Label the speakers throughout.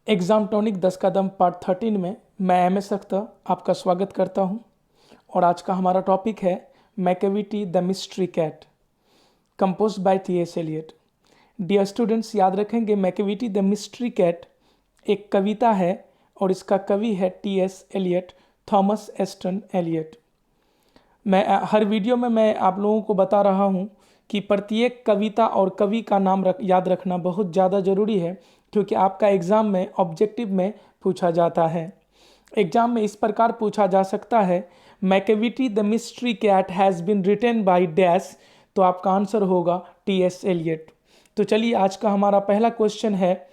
Speaker 1: Exam tonic 10 कदम part 13 में मैं MS. Akhtar आपका स्वागत करता हूं और आज का हमारा टॉपिक है Macavity the mystery cat composed by T S. Eliot. Dear students, याद रखेंगे मैकेविटी द मिस्ट्री कैट एक कविता है और इसका कवि है T S. Eliot, Thomas Stearns Eliot. मैं हर वीडियो में मैं आप लोगों को बता रहा हूं कि प्रत्येक कविता और कवि का नाम याद रखना बहुत ज़्यादा ज़रूरी है, क्योंकि आपका एग्ज़ाम में ऑब्जेक्टिव में पूछा जाता है। एग्ज़ाम में इस प्रकार पूछा जा सकता है, Macavity the mystery cat has been written by dash, तो आपका आंसर होगा टी.एस. एलियट। तो चलिए, आज का हमारा पहला क्वेश्चन है,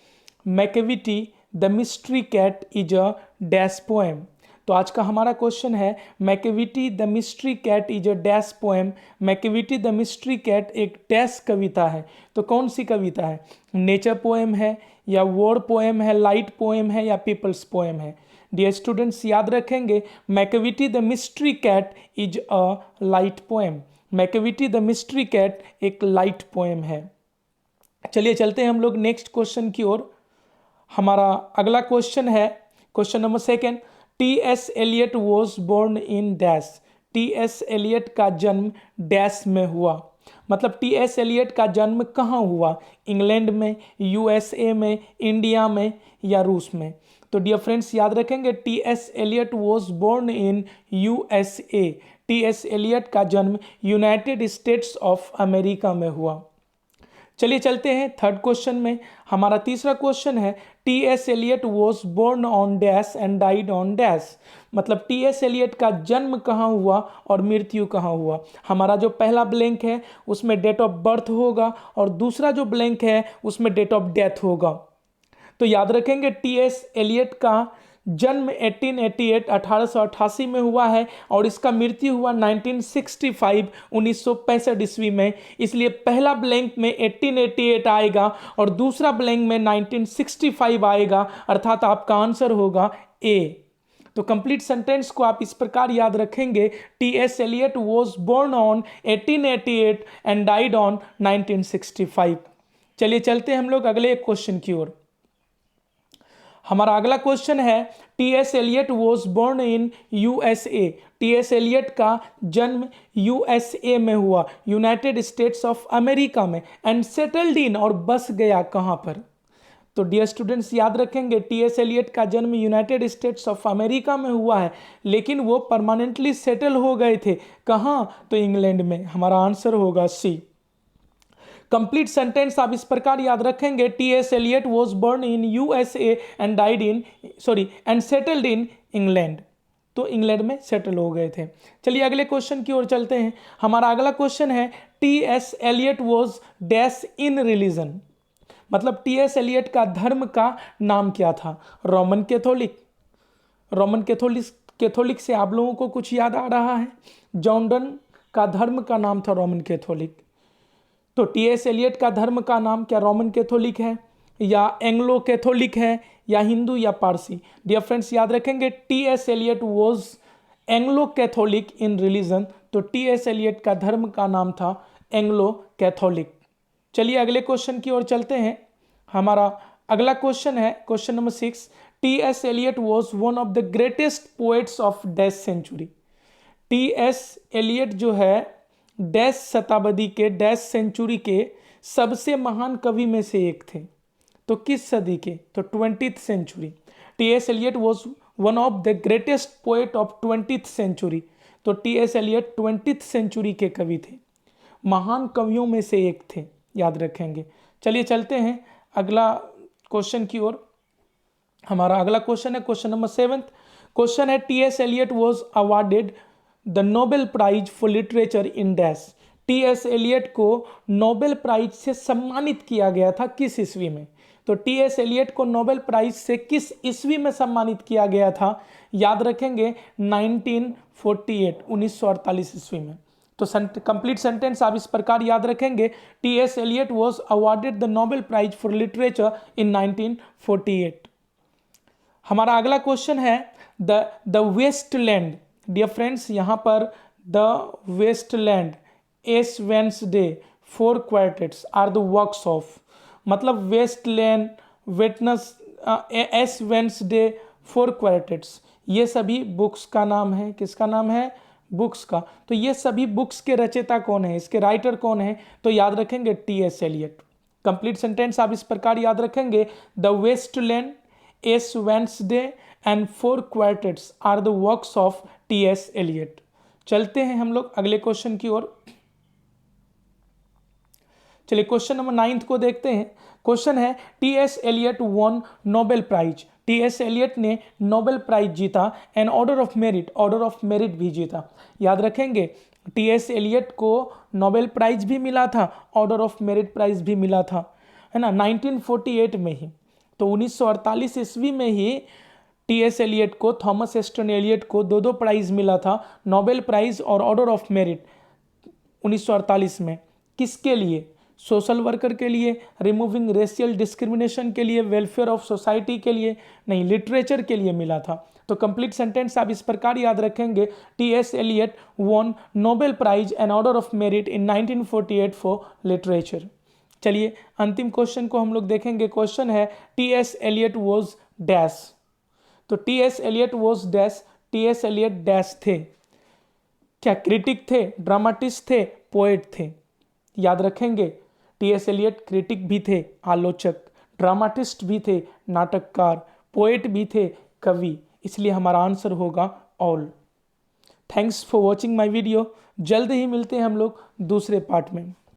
Speaker 1: Macavity the mystery cat is a dash poem. तो आज का हमारा क्वेश्चन है, Macavity the mystery cat is a dash poem. Macavity the mystery cat एक डैश कविता है। तो कौन सी कविता है? नेचर पोएम है या वॉर पोएम है, लाइट पोएम है या पीपल्स पोएम है? डियर स्टूडेंट्स, याद रखेंगे Macavity the mystery cat is a light poem. Macavity the mystery cat एक लाइट पोएम है। चलिए चलते हैं हम लोग नेक्स्ट क्वेश्चन की ओर। हमारा अगला क्वेश्चन है question number second, T S. Eliot was born in dash. T S. Eliot का जन्म डैश में हुआ। मतलब टी.एस. एलियट का जन्म कहाँ हुआ? इंग्लैंड में, यूएसए में, इंडिया में या रूस में? तो डियर फ्रेंड्स, याद रखेंगे T S. Eliot was born in USA. T S. Eliot का जन्म यूनाइटेड स्टेट्स ऑफ अमेरिका में हुआ। चलिए चलते हैं थर्ड क्वेश्चन में। हमारा तीसरा क्वेश्चन है, T S. Eliot was born on dash and died on dash. मतलब टी.एस. एलियट का जन्म कहाँ हुआ और मृत्यु कहाँ हुआ? हमारा जो पहला ब्लैंक है उसमें डेट ऑफ बर्थ होगा और दूसरा जो ब्लैंक है उसमें डेट ऑफ डेथ होगा। तो याद रखेंगे टी.एस. एलियट का जन्म 1888 में हुआ है और इसका मृत्यु हुआ 1965 ईस्वी में। इसलिए पहला ब्लैंक में 1888 आएगा और दूसरा ब्लैंक में 1965 आएगा, अर्थात आपका आंसर होगा ए। तो कंप्लीट सेंटेंस को आप इस प्रकार याद रखेंगे, T S. Eliot was born on 1888 and died on 1965। चलिए चलते हैं हम लोग अगले क्वेश्चन की ओर। हमारा अगला क्वेश्चन है, T S. Eliot was born in USA. T S. Eliot का जन्म यूएसए में हुआ, यूनाइटेड स्टेट्स ऑफ अमेरिका में, एंड सेटल्ड इन और बस गया कहाँ पर? तो डियर स्टूडेंट्स, याद रखेंगे टी.एस. एलियट का जन्म यूनाइटेड स्टेट्स ऑफ अमेरिका में हुआ है, लेकिन वो परमानेंटली सेटल हो गए थे कहाँ? तो इंग्लैंड में। हमारा आंसर होगा सी। कंप्लीट सेंटेंस आप इस प्रकार याद रखेंगे, T S. Eliot was born in USA and died in and settled in England. तो इंग्लैंड में सेटल हो गए थे। चलिए अगले क्वेश्चन की ओर चलते हैं। हमारा अगला क्वेश्चन है, T S. Eliot was dash in religion. मतलब टी.एस. एलियट का धर्म का नाम क्या था? Roman Catholic. रोमन कैथोलिक से आप लोगों को कुछ याद आ रहा है? जॉन डन का धर्म का नाम था रोमन कैथोलिक। तो टी.एस. एलियट का धर्म का नाम क्या रोमन कैथोलिक है या एंग्लो कैथोलिक है या हिंदू या पारसी? डियर फ्रेंड्स, याद रखेंगे T S. Eliot was Anglo Catholic in religion. तो टी.एस. एलियट का धर्म का नाम था एंग्लो कैथोलिक। चलिए अगले क्वेश्चन की ओर चलते हैं। हमारा अगला क्वेश्चन है question number 6, T S. Eliot was one of the greatest poets of dash century. T S. Eliot जो है डैश शताब्दी के, डैश सेंचुरी के सबसे महान कवि में से एक थे। तो किस सदी के? तो 20th century. T S. Eliot was one of the greatest poet of 20th century. तो टी.एस. एलियट 20th सेंचुरी के कवि थे, महान कवियों में से एक थे, याद रखेंगे। चलिए चलते हैं अगला क्वेश्चन की ओर। हमारा अगला क्वेश्चन है क्वेश्चन नंबर 7। क्वेश्चन है, T S. Eliot was awarded the Nobel prize for literature in dash. T S. Eliot को नोबेल प्राइज से सम्मानित किया गया था किस ईस्वी में? तो टी.एस. एलियट को नोबेल प्राइज से किस ईस्वी में सम्मानित किया गया था? याद रखेंगे 1948 ईस्वी में। तो कंप्लीट सेंटेंस आप इस प्रकार याद रखेंगे, T S. Eliot was awarded the Nobel prize for literature in 1948। हमारा अगला क्वेश्चन है, द वेस्टलैंड। डियर फ्रेंड्स, यहाँ पर the Waste Land, Ash Wednesday, 4 quartets are the works of. मतलब Waste Land, Ash Wednesday, four quartets, ये सभी बुक्स का नाम है। किसका नाम है? बुक्स का। तो ये सभी बुक्स के रचयिता कौन है, इसके राइटर कौन है? तो याद रखेंगे टी.एस. एलियट। कंप्लीट सेंटेंस आप इस प्रकार याद रखेंगे, the Waste Land, Ash Wednesday and Four Quartets are the works of T S. Eliot. चलते हैं हम लोग अगले क्वेश्चन की ओर। चलिए क्वेश्चन नंबर 9 को देखते हैं। क्वेश्चन है, T S. Eliot won Nobel prize. T S. Eliot ने नोबेल प्राइज जीता and order of Merit, Order of Merit भी जीता। याद रखेंगे टी.एस. एलियट को नोबेल प्राइज भी मिला था, ऑर्डर ऑफ मेरिट प्राइज भी मिला था, है ना, 1948 में ही। तो 1948 ईस्वी में ही टी.एस. एलियट को, थॉमस एस्टन एलियट को दो प्राइज मिला था, नोबेल प्राइज और ऑर्डर ऑफ मेरिट 1948 में। किसके लिए? सोशल वर्कर के लिए, रिमूविंग रेशियल डिस्क्रिमिनेशन के लिए, वेलफेयर ऑफ सोसाइटी के लिए? नहीं, लिटरेचर के लिए मिला था। तो कंप्लीट सेंटेंस आप इस प्रकार याद रखेंगे, T S. Eliot won Nobel prize and order of merit in 1948 for literature. चलिए अंतिम क्वेश्चन को हम लोग देखेंगे। क्वेश्चन है, टी.एस. Eliot was dash. तो T S. Eliot was dash, T S. Eliot dash थे। क्या क्रिटिक थे, ड्रामाटिस्ट थे, पोएट थे? याद रखेंगे टी.एस. एलियट क्रिटिक भी थे, आलोचक, ड्रामाटिस्ट भी थे, नाटककार, पोएट भी थे, कवि। इसलिए हमारा आंसर होगा all. Thanks for watching my video. जल्द ही मिलते हैं हम लोग दूसरे पार्ट में।